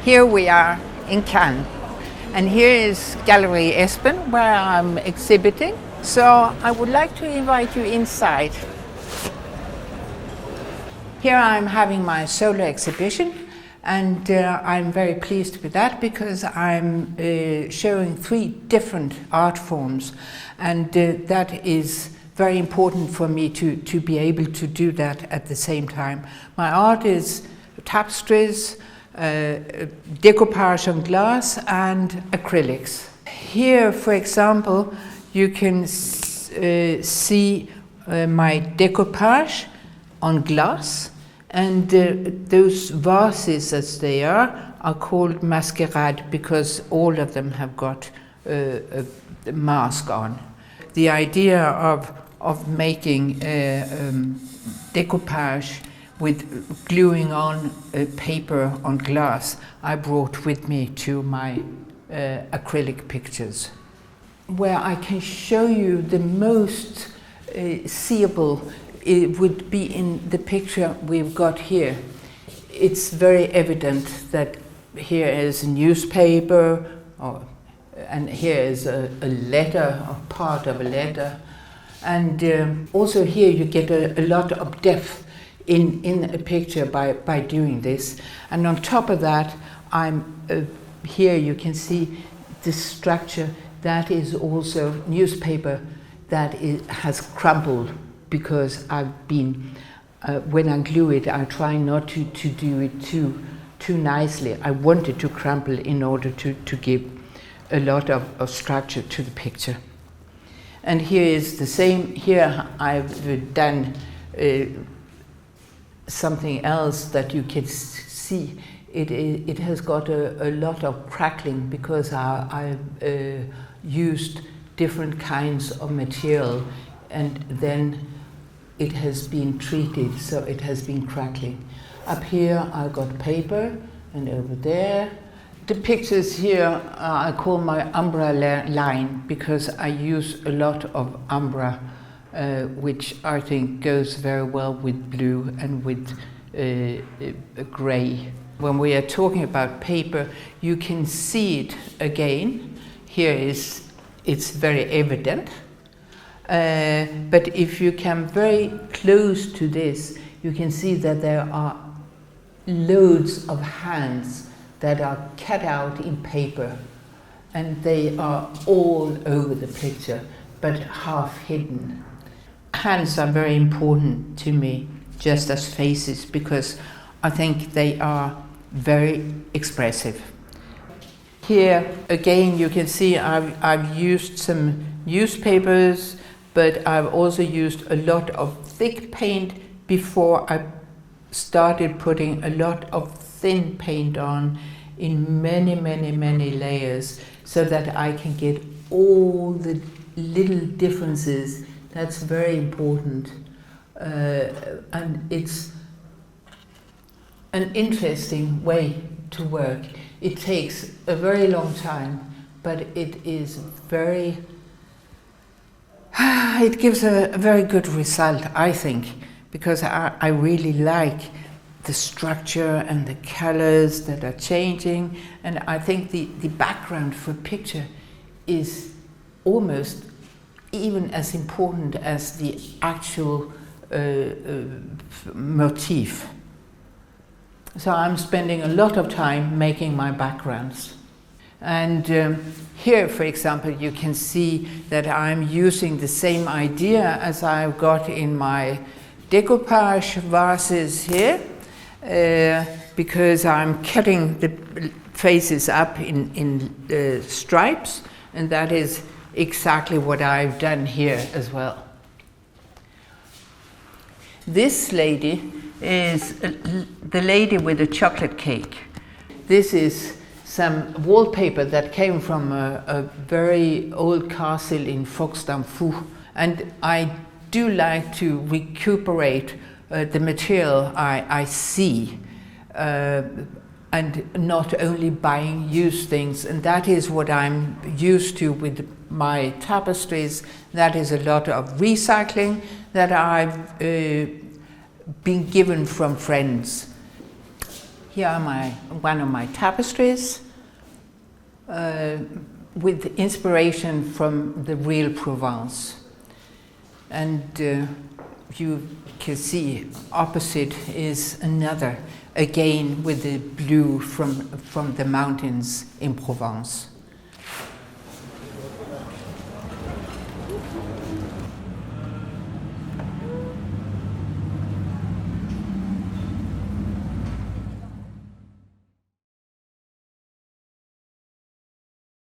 Here we are in Cannes, and here is Galerie Espen, where I'm exhibiting. So I would like to invite you inside. Here I'm having my solo exhibition, and I'm very pleased with that because I'm showing 3 different art forms, and that is very important for me to be able to do that at the same time. My art is tapestries, decoupage on glass and acrylics. Here, for example, you can see my decoupage on glass, and those vases as they are called masquerade because all of them have got a mask on. The idea of making decoupage with gluing on paper on glass, I brought with me to my acrylic pictures. Where I can show you the most seeable, it would be in the picture we've got here. It's very evident that here is a newspaper, and here is a letter, or part of a letter. And also here you get a lot of depth in a picture by doing this. And on top of that, here you can see the structure that is also newspaper that has crumpled because I've been, when I glue it, I try not to do it too nicely. I wanted to crumple in order to give a lot of structure to the picture. And here is the same. Here I've done something else that you can see. It has got a lot of crackling because I've used different kinds of material, and then it has been treated, so it has been crackling. Up here I got paper, and over there. The pictures here I call my umbra line because I use a lot of umbra, which I think goes very well with blue and with grey. When we are talking about paper, you can see it again. Here it's very evident. But if you come very close to this, you can see that there are loads of hands that are cut out in paper, and they are all over the picture, but half hidden. Hands are very important to me, just as faces, because I think they are very expressive. Here again you can see I've used some newspapers, but I've also used a lot of thick paint before I started putting a lot of thin paint on in many layers, so that I can get all the little differences. That's very important, and it's an interesting way to work. It takes a very long time, but it is very it gives a very good result, I think, because I really like the structure and the colors that are changing, and I think the background for a picture is almost even as important as the actual motif. So I'm spending a lot of time making my backgrounds. And here, for example, you can see that I'm using the same idea as I've got in my decoupage vases here, because I'm cutting the faces up in stripes, and that is exactly what I've done here as well. This lady is the lady with the chocolate cake. This is some wallpaper that came from a very old castle in Fox-d'Amphoux, and I do like to recuperate the material I see, and not only buying used things, and that is what I'm used to with my tapestries. That is a lot of recycling that I've been given from friends. Here are one of my tapestries with inspiration from the real Provence. And you can see opposite is another, again with the blue from the mountains in Provence.